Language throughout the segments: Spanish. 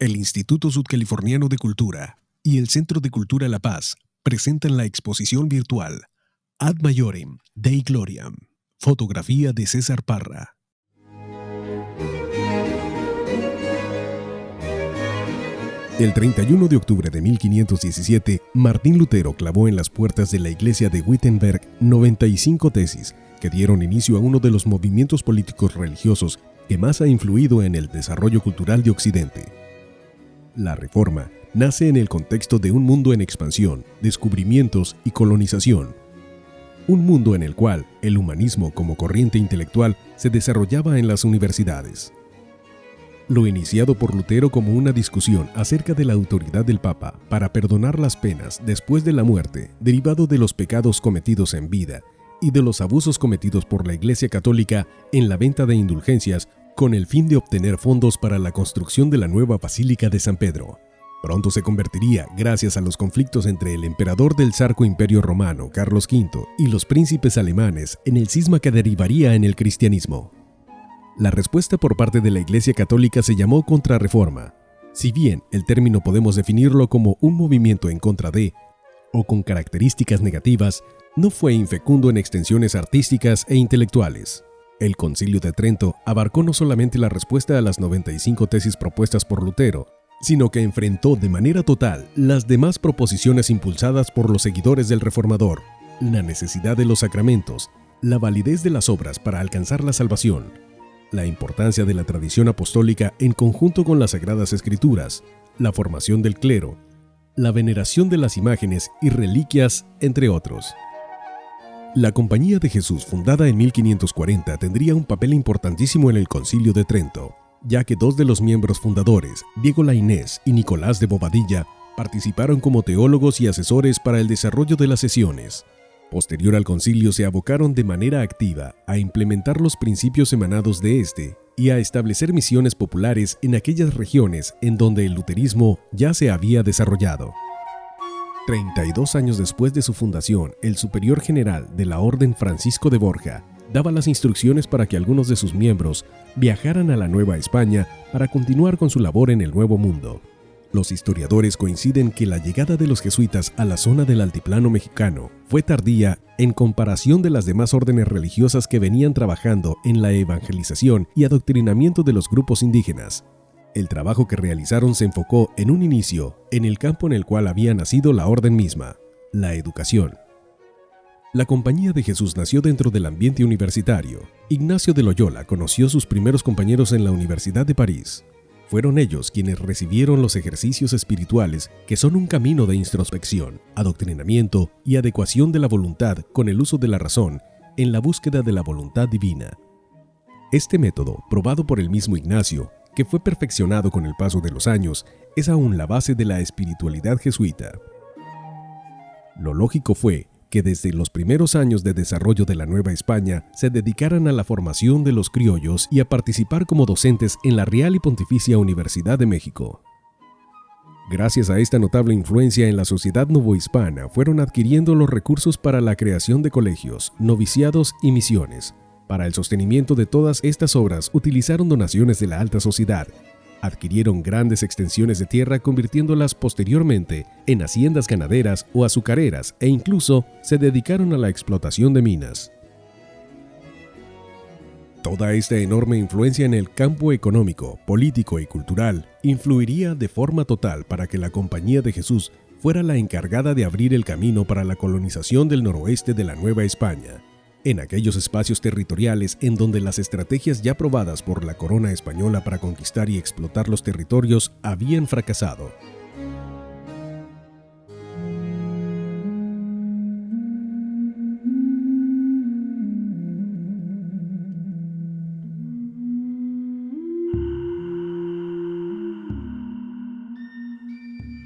El Instituto Sudcaliforniano de Cultura y el Centro de Cultura La Paz presentan la exposición virtual Ad Maiorem Dei Gloriam, fotografía de César Parra. El 31 de octubre de 1517, Martín Lutero clavó en las puertas de la iglesia de Wittenberg 95 tesis que dieron inicio a uno de los movimientos políticos religiosos que más ha influido en el desarrollo cultural de Occidente. La Reforma nace en el contexto de un mundo en expansión, descubrimientos y colonización. Un mundo en el cual el humanismo como corriente intelectual se desarrollaba en las universidades. Lo iniciado por Lutero como una discusión acerca de la autoridad del Papa para perdonar las penas después de la muerte, derivado de los pecados cometidos en vida y de los abusos cometidos por la Iglesia Católica en la venta de indulgencias con el fin de obtener fondos para la construcción de la nueva Basílica de San Pedro. Pronto se convertiría, gracias a los conflictos entre el emperador del Sarco Imperio Romano, Carlos V, y los príncipes alemanes, en el cisma que derivaría en el cristianismo. La respuesta por parte de la Iglesia Católica se llamó Contrarreforma. Si bien el término podemos definirlo como un movimiento en contra de, o con características negativas, no fue infecundo en extensiones artísticas e intelectuales. El Concilio de Trento abarcó no solamente la respuesta a las 95 tesis propuestas por Lutero, sino que enfrentó de manera total las demás proposiciones impulsadas por los seguidores del reformador, la necesidad de los sacramentos, la validez de las obras para alcanzar la salvación, la importancia de la tradición apostólica en conjunto con las Sagradas Escrituras, la formación del clero, la veneración de las imágenes y reliquias, entre otros. La Compañía de Jesús, fundada en 1540, tendría un papel importantísimo en el Concilio de Trento, ya que dos de los miembros fundadores, Diego Lainez y Nicolás de Bobadilla, participaron como teólogos y asesores para el desarrollo de las sesiones. Posterior al concilio se abocaron de manera activa a implementar los principios emanados de este y a establecer misiones populares en aquellas regiones en donde el luterismo ya se había desarrollado. 32 años después de su fundación, el superior general de la Orden, Francisco de Borja, daba las instrucciones para que algunos de sus miembros viajaran a la Nueva España para continuar con su labor en el Nuevo Mundo. Los historiadores coinciden que la llegada de los jesuitas a la zona del altiplano mexicano fue tardía en comparación de las demás órdenes religiosas que venían trabajando en la evangelización y adoctrinamiento de los grupos indígenas. El trabajo que realizaron se enfocó en un inicio en el campo en el cual había nacido la orden misma, la educación. La Compañía de Jesús nació dentro del ambiente universitario. Ignacio de Loyola conoció sus primeros compañeros en la Universidad de París. Fueron ellos quienes recibieron los ejercicios espirituales, que son un camino de introspección, adoctrinamiento y adecuación de la voluntad con el uso de la razón en la búsqueda de la voluntad divina. Este método, probado por el mismo Ignacio, que fue perfeccionado con el paso de los años, es aún la base de la espiritualidad jesuita. Lo lógico fue que desde los primeros años de desarrollo de la Nueva España se dedicaran a la formación de los criollos y a participar como docentes en la Real y Pontificia Universidad de México. Gracias a esta notable influencia en la sociedad novohispana, fueron adquiriendo los recursos para la creación de colegios, noviciados y misiones. Para el sostenimiento de todas estas obras utilizaron donaciones de la alta sociedad, adquirieron grandes extensiones de tierra convirtiéndolas posteriormente en haciendas ganaderas o azucareras e incluso se dedicaron a la explotación de minas. Toda esta enorme influencia en el campo económico, político y cultural influiría de forma total para que la Compañía de Jesús fuera la encargada de abrir el camino para la colonización del noroeste de la Nueva España, en aquellos espacios territoriales en donde las estrategias ya probadas por la corona española para conquistar y explotar los territorios habían fracasado.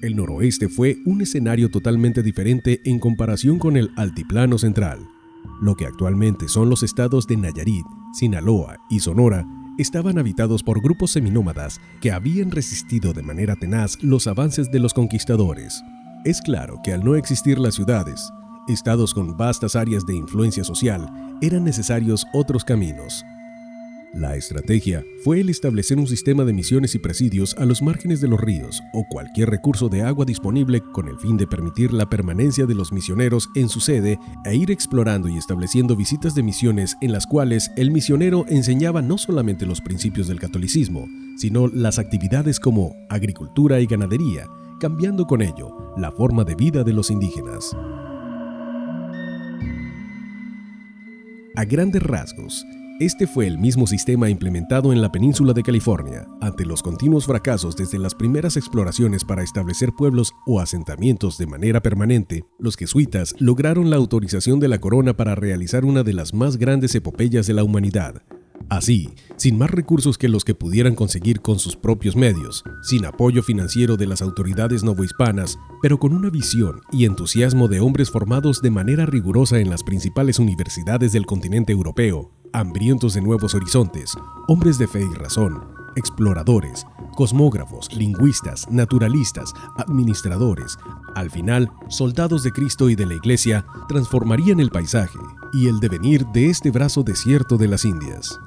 El noroeste fue un escenario totalmente diferente en comparación con el altiplano central. Lo que actualmente son los estados de Nayarit, Sinaloa y Sonora, estaban habitados por grupos seminómadas que habían resistido de manera tenaz los avances de los conquistadores. Es claro que al no existir las ciudades, estados con vastas áreas de influencia social, eran necesarios otros caminos. La estrategia fue el establecer un sistema de misiones y presidios a los márgenes de los ríos o cualquier recurso de agua disponible con el fin de permitir la permanencia de los misioneros en su sede e ir explorando y estableciendo visitas de misiones en las cuales el misionero enseñaba no solamente los principios del catolicismo, sino las actividades como agricultura y ganadería, cambiando con ello la forma de vida de los indígenas. A grandes rasgos, este fue el mismo sistema implementado en la península de California, ante los continuos fracasos desde las primeras exploraciones para establecer pueblos o asentamientos de manera permanente. Los jesuitas lograron la autorización de la corona para realizar una de las más grandes epopeyas de la humanidad. Así, sin más recursos que los que pudieran conseguir con sus propios medios, sin apoyo financiero de las autoridades novohispanas, pero con una visión y entusiasmo de hombres formados de manera rigurosa en las principales universidades del continente europeo, hambrientos de nuevos horizontes, hombres de fe y razón, exploradores, cosmógrafos, lingüistas, naturalistas, administradores, al final, soldados de Cristo y de la Iglesia, transformarían el paisaje y el devenir de este brazo desierto de las Indias.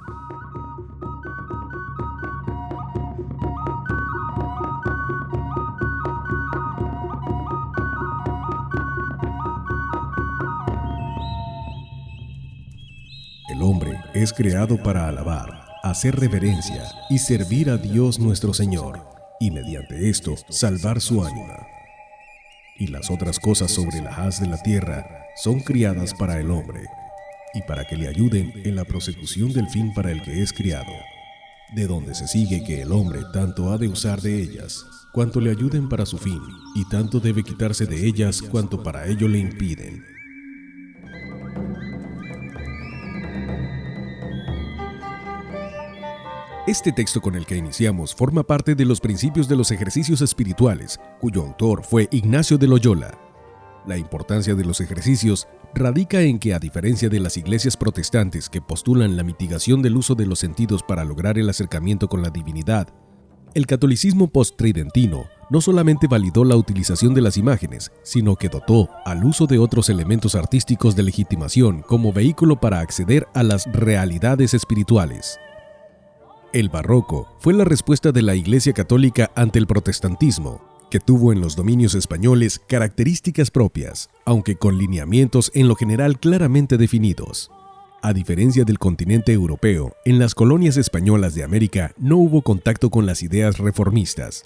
El hombre es creado para alabar, hacer reverencia y servir a Dios nuestro Señor, y mediante esto salvar su ánima. Y las otras cosas sobre la haz de la tierra son criadas para el hombre, y para que le ayuden en la prosecución del fin para el que es criado, de donde se sigue que el hombre tanto ha de usar de ellas, cuanto le ayuden para su fin, y tanto debe quitarse de ellas cuanto para ello le impiden. Este texto con el que iniciamos forma parte de los principios de los ejercicios espirituales, cuyo autor fue Ignacio de Loyola. La importancia de los ejercicios radica en que, a diferencia de las iglesias protestantes que postulan la mitigación del uso de los sentidos para lograr el acercamiento con la divinidad, el catolicismo post-tridentino no solamente validó la utilización de las imágenes, sino que dotó al uso de otros elementos artísticos de legitimación como vehículo para acceder a las realidades espirituales. El barroco fue la respuesta de la Iglesia Católica ante el protestantismo, que tuvo en los dominios españoles características propias, aunque con lineamientos en lo general claramente definidos. A diferencia del continente europeo, en las colonias españolas de América no hubo contacto con las ideas reformistas,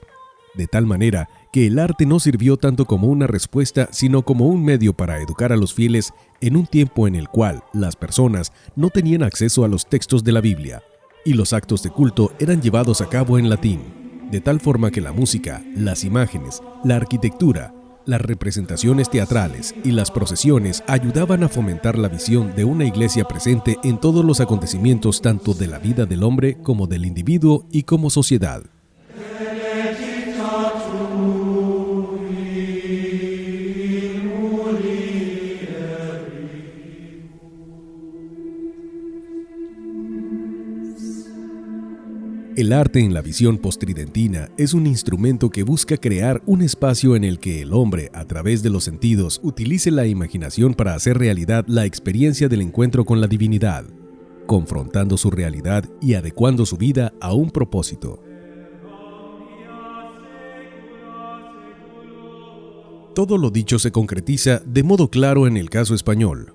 de tal manera que el arte no sirvió tanto como una respuesta, sino como un medio para educar a los fieles en un tiempo en el cual las personas no tenían acceso a los textos de la Biblia, y los actos de culto eran llevados a cabo en latín, de tal forma que la música, las imágenes, la arquitectura, las representaciones teatrales y las procesiones ayudaban a fomentar la visión de una iglesia presente en todos los acontecimientos tanto de la vida del hombre como del individuo y como sociedad. El arte en la visión postridentina es un instrumento que busca crear un espacio en el que el hombre, a través de los sentidos, utilice la imaginación para hacer realidad la experiencia del encuentro con la divinidad, confrontando su realidad y adecuando su vida a un propósito. Todo lo dicho se concretiza de modo claro en el caso español,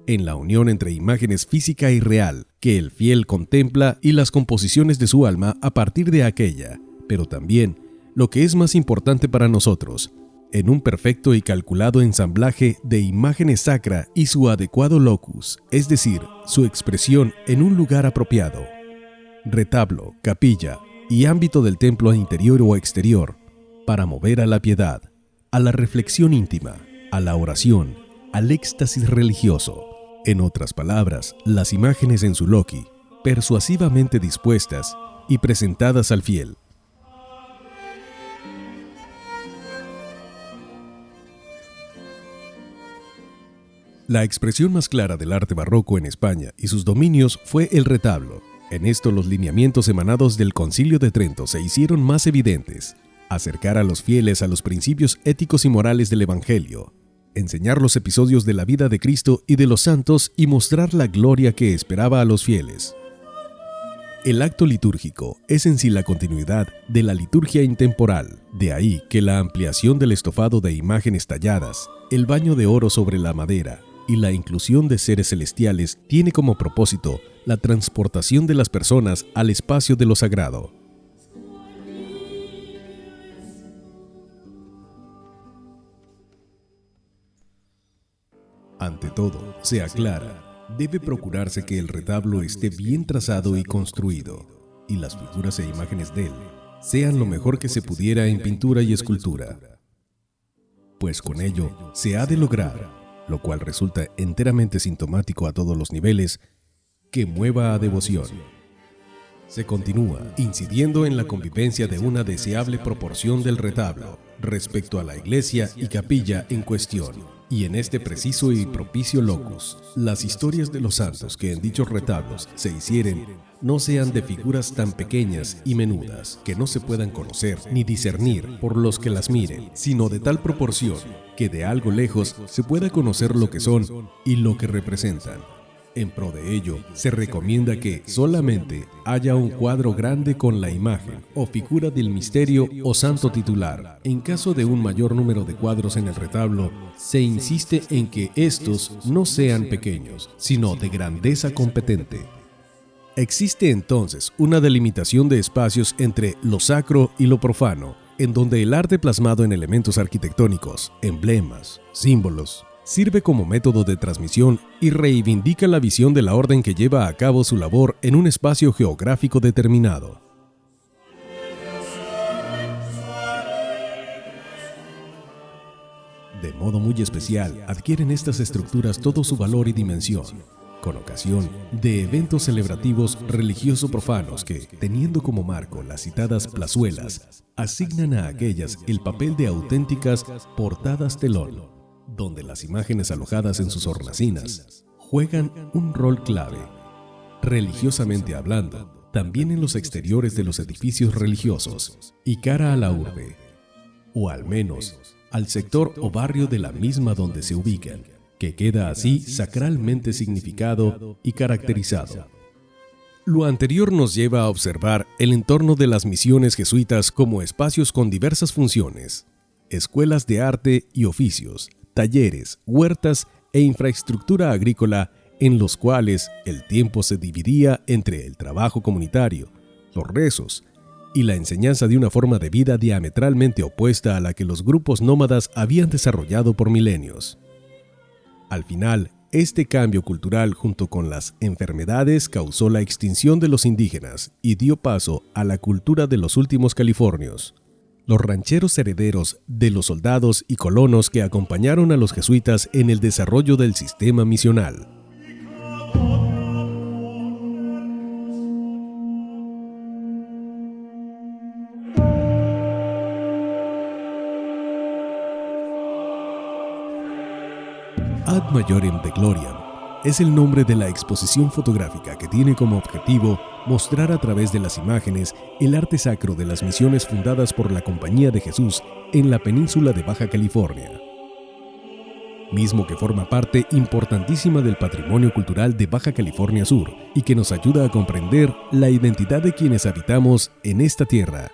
en la unión entre imágenes física y real, que el fiel contempla y las composiciones de su alma a partir de aquella, pero también, lo que es más importante para nosotros, en un perfecto y calculado ensamblaje de imágenes sacra y su adecuado locus, es decir, su expresión en un lugar apropiado. Retablo, capilla y ámbito del templo interior o exterior, para mover a la piedad, a la reflexión íntima, a la oración, al éxtasis religioso. En otras palabras, las imágenes en su loci, persuasivamente dispuestas y presentadas al fiel. La expresión más clara del arte barroco en España y sus dominios fue el retablo. En esto los lineamientos emanados del Concilio de Trento se hicieron más evidentes: acercar a los fieles a los principios éticos y morales del Evangelio, enseñar los episodios de la vida de Cristo y de los santos y mostrar la gloria que esperaba a los fieles. El acto litúrgico es en sí la continuidad de la liturgia intemporal. De ahí que la ampliación del estofado de imágenes talladas, el baño de oro sobre la madera y la inclusión de seres celestiales tiene como propósito la transportación de las personas al espacio de lo sagrado. Ante todo, se aclara, debe procurarse que el retablo esté bien trazado y construido, y las figuras e imágenes de él sean lo mejor que se pudiera en pintura y escultura, pues con ello se ha de lograr, lo cual resulta enteramente sintomático a todos los niveles, que mueva a devoción. Se continúa incidiendo en la convivencia de una deseable proporción del retablo respecto a la iglesia y capilla en cuestión, y en este preciso y propicio locus, las historias de los santos que en dichos retablos se hicieren no sean de figuras tan pequeñas y menudas que no se puedan conocer ni discernir por los que las miren, sino de tal proporción que de algo lejos se pueda conocer lo que son y lo que representan. En pro de ello, se recomienda que solamente haya un cuadro grande con la imagen o figura del misterio o santo titular. En caso de un mayor número de cuadros en el retablo, se insiste en que estos no sean pequeños, sino de grandeza competente. Existe entonces una delimitación de espacios entre lo sacro y lo profano, en donde el arte plasmado en elementos arquitectónicos, emblemas, símbolos, sirve como método de transmisión y reivindica la visión de la orden que lleva a cabo su labor en un espacio geográfico determinado. De modo muy especial, adquieren estas estructuras todo su valor y dimensión, con ocasión de eventos celebrativos religioso-profanos que, teniendo como marco las citadas plazuelas, asignan a aquellas el papel de auténticas portadas telón, donde las imágenes alojadas en sus hornacinas juegan un rol clave, religiosamente hablando, también en los exteriores de los edificios religiosos y cara a la urbe, o al menos al sector o barrio de la misma donde se ubican, que queda así sacralmente significado y caracterizado. Lo anterior nos lleva a observar el entorno de las misiones jesuitas como espacios con diversas funciones, escuelas de arte y oficios, talleres, huertas e infraestructura agrícola en los cuales el tiempo se dividía entre el trabajo comunitario, los rezos y la enseñanza de una forma de vida diametralmente opuesta a la que los grupos nómadas habían desarrollado por milenios. Al final, este cambio cultural junto con las enfermedades causó la extinción de los indígenas y dio paso a la cultura de los últimos californios, los rancheros herederos de los soldados y colonos que acompañaron a los jesuitas en el desarrollo del sistema misional. Ad Majorem de Gloriam es el nombre de la exposición fotográfica que tiene como objetivo mostrar a través de las imágenes el arte sacro de las misiones fundadas por la Compañía de Jesús en la península de Baja California, mismo que forma parte importantísima del patrimonio cultural de Baja California Sur y que nos ayuda a comprender la identidad de quienes habitamos en esta tierra.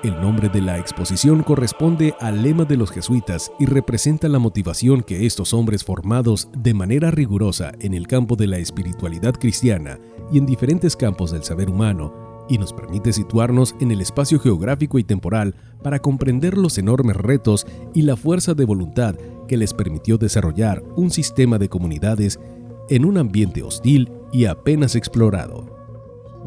El nombre de la exposición corresponde al lema de los jesuitas y representa la motivación que estos hombres formados de manera rigurosa en el campo de la espiritualidad cristiana y en diferentes campos del saber humano, y nos permite situarnos en el espacio geográfico y temporal para comprender los enormes retos y la fuerza de voluntad que les permitió desarrollar un sistema de comunidades en un ambiente hostil y apenas explorado.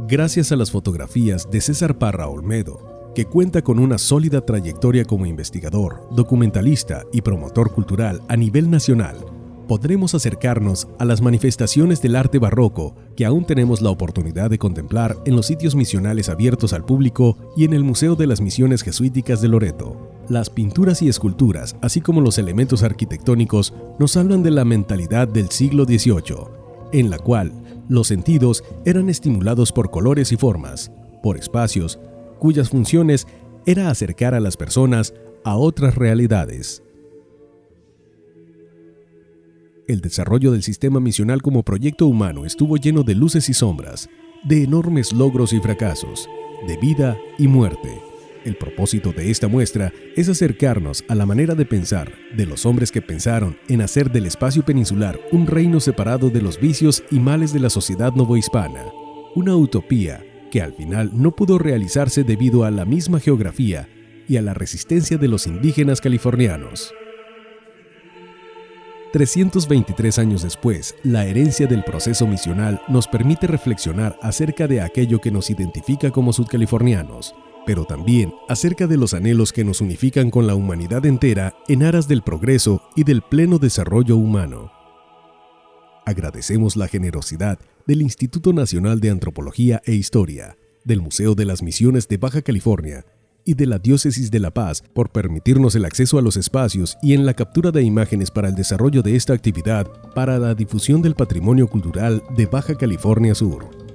Gracias a las fotografías de César Parra Olmedo, que cuenta con una sólida trayectoria como investigador, documentalista y promotor cultural a nivel nacional, podremos acercarnos a las manifestaciones del arte barroco que aún tenemos la oportunidad de contemplar en los sitios misionales abiertos al público y en el Museo de las Misiones Jesuíticas de Loreto. Las pinturas y esculturas, así como los elementos arquitectónicos, nos hablan de la mentalidad del siglo XVIII, en la cual los sentidos eran estimulados por colores y formas, por espacios, cuyas funciones era acercar a las personas a otras realidades. El desarrollo del sistema misional como proyecto humano estuvo lleno de luces y sombras, de enormes logros y fracasos, de vida y muerte. El propósito de esta muestra es acercarnos a la manera de pensar de los hombres que pensaron en hacer del espacio peninsular un reino separado de los vicios y males de la sociedad novohispana, una utopía que al final no pudo realizarse debido a la misma geografía y a la resistencia de los indígenas californianos. 323 años después, la herencia del proceso misional nos permite reflexionar acerca de aquello que nos identifica como sudcalifornianos, pero también acerca de los anhelos que nos unifican con la humanidad entera en aras del progreso y del pleno desarrollo humano. Agradecemos la generosidad del Instituto Nacional de Antropología e Historia, del Museo de las Misiones de Baja California y de la Diócesis de La Paz por permitirnos el acceso a los espacios y en la captura de imágenes para el desarrollo de esta actividad para la difusión del patrimonio cultural de Baja California Sur.